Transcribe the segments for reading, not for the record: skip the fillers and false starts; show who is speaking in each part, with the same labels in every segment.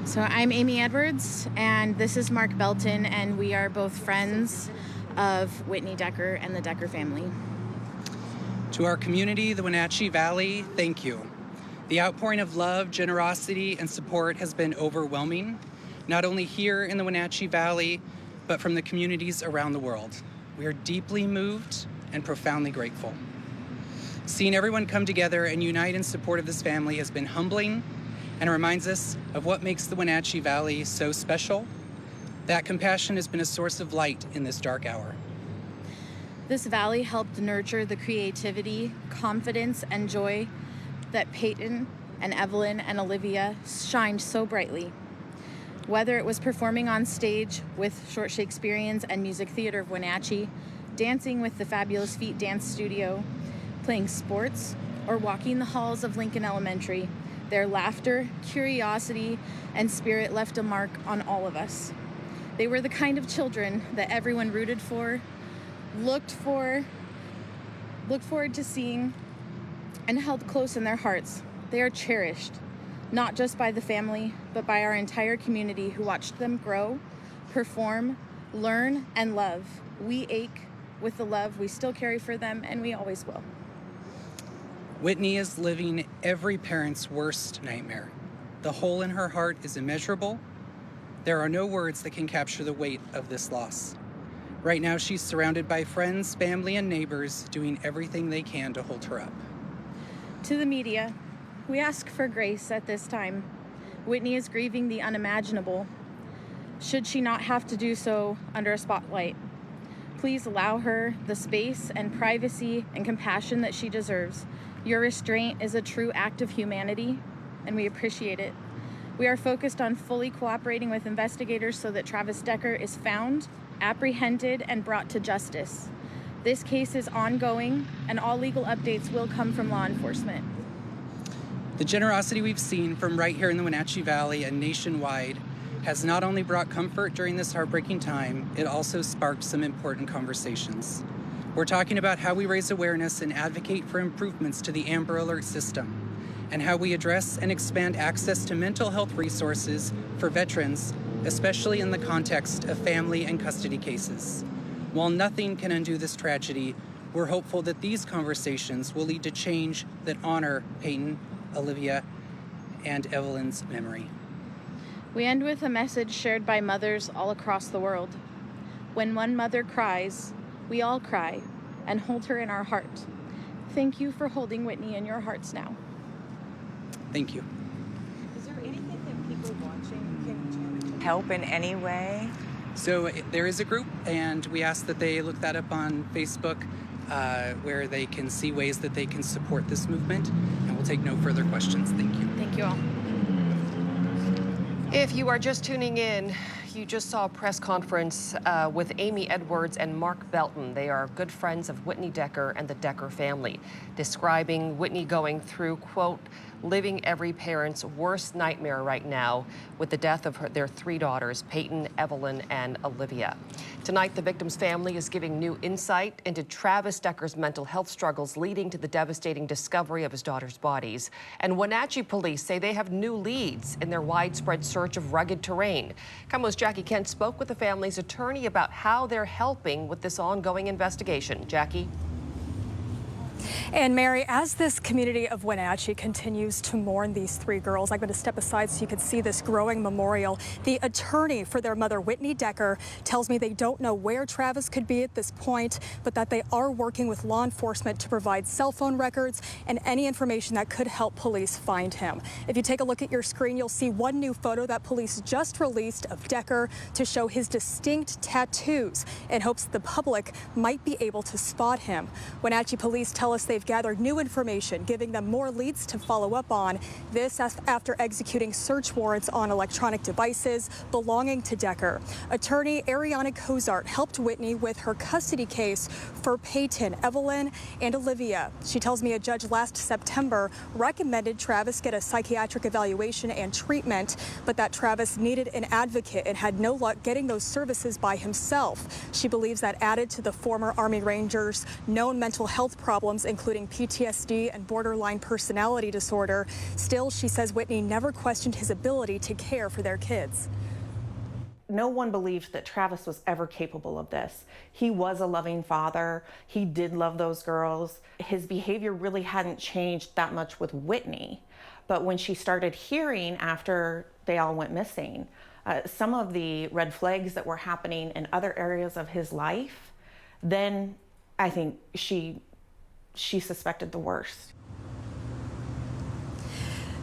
Speaker 1: So I'm Amy Edwards, and this is Mark Belton, and we are both friends of Whitney Decker and the Decker family.
Speaker 2: To our community, the Wenatchee Valley, thank you. The outpouring of love, generosity, and support has been overwhelming, not only here in the Wenatchee Valley, but from the communities around the world. We are deeply moved and profoundly grateful. Seeing everyone come together and unite in support of this family has been humbling and reminds us of what makes the Wenatchee Valley so special. That compassion has been a source of light in this dark hour.
Speaker 1: This valley helped nurture the creativity, confidence, and joy that Peyton and Evelyn and Olivia shined so brightly. Whether it was performing on stage with Short Shakespeareans and Music Theater of Wenatchee, dancing with the Fabulous Feet Dance Studio, playing sports, or walking the halls of Lincoln Elementary, their laughter, curiosity, and spirit left a mark on all of us. They were the kind of children that everyone rooted for, looked forward to seeing, and held close in their hearts. They are cherished, not just by the family, but by our entire community who watched them grow, perform, learn, and love. We ache with the love we still carry for them, and we always will.
Speaker 2: Whitney is living every parent's worst nightmare. The hole in her heart is immeasurable. There are no words that can capture the weight of this loss. Right now, she's surrounded by friends, family, and neighbors doing everything they can to hold her up.
Speaker 1: To the media, we ask for grace at this time. Whitney is grieving the unimaginable. Should she not have to do so under a spotlight? Please allow her the space and privacy and compassion that she deserves. Your restraint is a true act of humanity, and we appreciate it. We are focused on fully cooperating with investigators so that Travis Decker is found, apprehended, and brought to justice. This case is ongoing, and all legal updates will come from law enforcement.
Speaker 2: The generosity we've seen from right here in the Wenatchee Valley and nationwide has not only brought comfort during this heartbreaking time, it also sparked some important conversations. We're talking about how we raise awareness and advocate for improvements to the Amber Alert system, and how we address and expand access to mental health resources for veterans, especially in the context of family and custody cases. While nothing can undo this tragedy, we're hopeful that these conversations will lead to change that honor Peyton, Olivia, and Evelyn's memory.
Speaker 1: We end with a message shared by mothers all across the world. When one mother cries, we all cry and hold her in our heart. Thank you for holding Whitney in your hearts now.
Speaker 2: Thank you.
Speaker 3: Is there anything that people watching can help in any way?
Speaker 2: So there is a group, and we ask that they look that up on Facebook, where they can see ways that they can support this movement, and we'll take no further questions. Thank you.
Speaker 1: Thank you all.
Speaker 4: If you are just tuning in, you just saw a press conference with Amy Edwards and Mark Belton. They are good friends of Whitney Decker and the Decker family, describing Whitney going through, quote, living every parent's worst nightmare right now with the death of their three daughters, Peyton, Evelyn, and Olivia. Tonight, the victim's family is giving new insight into Travis Decker's mental health struggles leading to the devastating discovery of his daughter's bodies. And Wenatchee police say they have new leads in their widespread search of rugged terrain. KOMO's Jackie Kent spoke with the family's attorney about how they're helping with this ongoing investigation. Jackie?
Speaker 5: And Mary, as this community of Wenatchee continues to mourn these three girls, I'm going to step aside so you can see this growing memorial. The attorney for their mother, Whitney Decker, tells me they don't know where Travis could be at this point, but that they are working with law enforcement to provide cell phone records and any information that could help police find him. If you take a look at your screen, you'll see one new photo that police just released of Decker to show his distinct tattoos in hopes the public might be able to spot him. Wenatchee police tell us they've gathered new information, giving them more leads to follow up on. This after executing search warrants on electronic devices belonging to Decker. Attorney Ariana Cozart helped Whitney with her custody case for Peyton, Evelyn, and Olivia. She tells me a judge last September recommended Travis get a psychiatric evaluation and treatment, but that Travis needed an advocate and had no luck getting those services by himself. She believes that added to the former Army Ranger's known mental health problems, including including PTSD and borderline personality disorder. Still, she says Whitney never questioned his ability to care for their kids.
Speaker 6: No one believed that Travis was ever capable of this. He was a loving father. He did love those girls. His behavior really hadn't changed that much with Whitney. But when she started hearing after they all went missing, some of the red flags that were happening in other areas of his life, then I think she suspected the worst.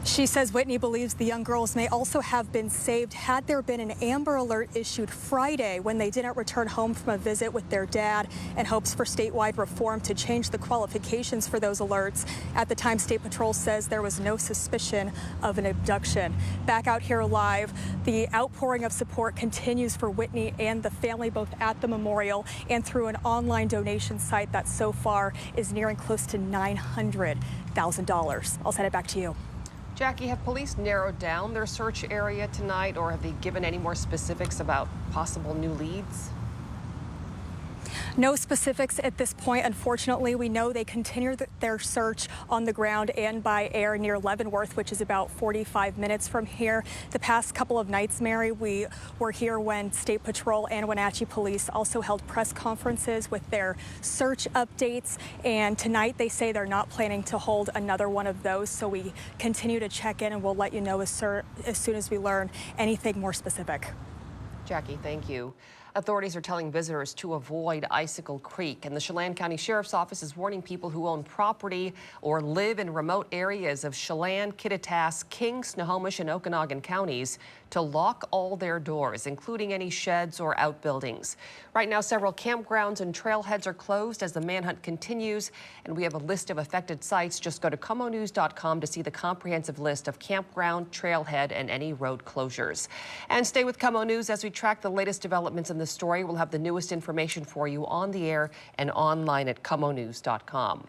Speaker 5: She says Whitney believes the young girls may also have been saved had there been an Amber Alert issued Friday when they didn't return home from a visit with their dad, and hopes for statewide reform to change the qualifications for those alerts. At the time, State Patrol says there was no suspicion of an abduction. Back out here live, the outpouring of support continues for Whitney and the family, both at the memorial and through an online donation site that so far is nearing close to $900,000. I'll send it back to you.
Speaker 4: Jackie, have police narrowed down their search area tonight, or have they given any more specifics about possible new leads?
Speaker 5: No specifics at this point. Unfortunately, we know they continue their search on the ground and by air near Leavenworth, which is about 45 minutes from here. The past couple of nights, Mary, we were here when State Patrol and Wenatchee Police also held press conferences with their search updates. And tonight they say they're not planning to hold another one of those. So we continue to check in, and we'll let you know as soon as we learn anything more specific.
Speaker 4: Jackie, thank you. Authorities are telling visitors to avoid Icicle Creek, and the Chelan County Sheriff's Office is warning people who own property or live in remote areas of Chelan, Kittitas, King, Snohomish, and Okanagan counties to lock all their doors, including any sheds or outbuildings. Right now, several campgrounds and trailheads are closed as the manhunt continues, and we have a list of affected sites. Just go to KOMOnews.com to see the comprehensive list of campground, trailhead, and any road closures. And stay with KOMO News as we track the latest developments in the story. We'll have the newest information for you on the air and online at KOMOnews.com.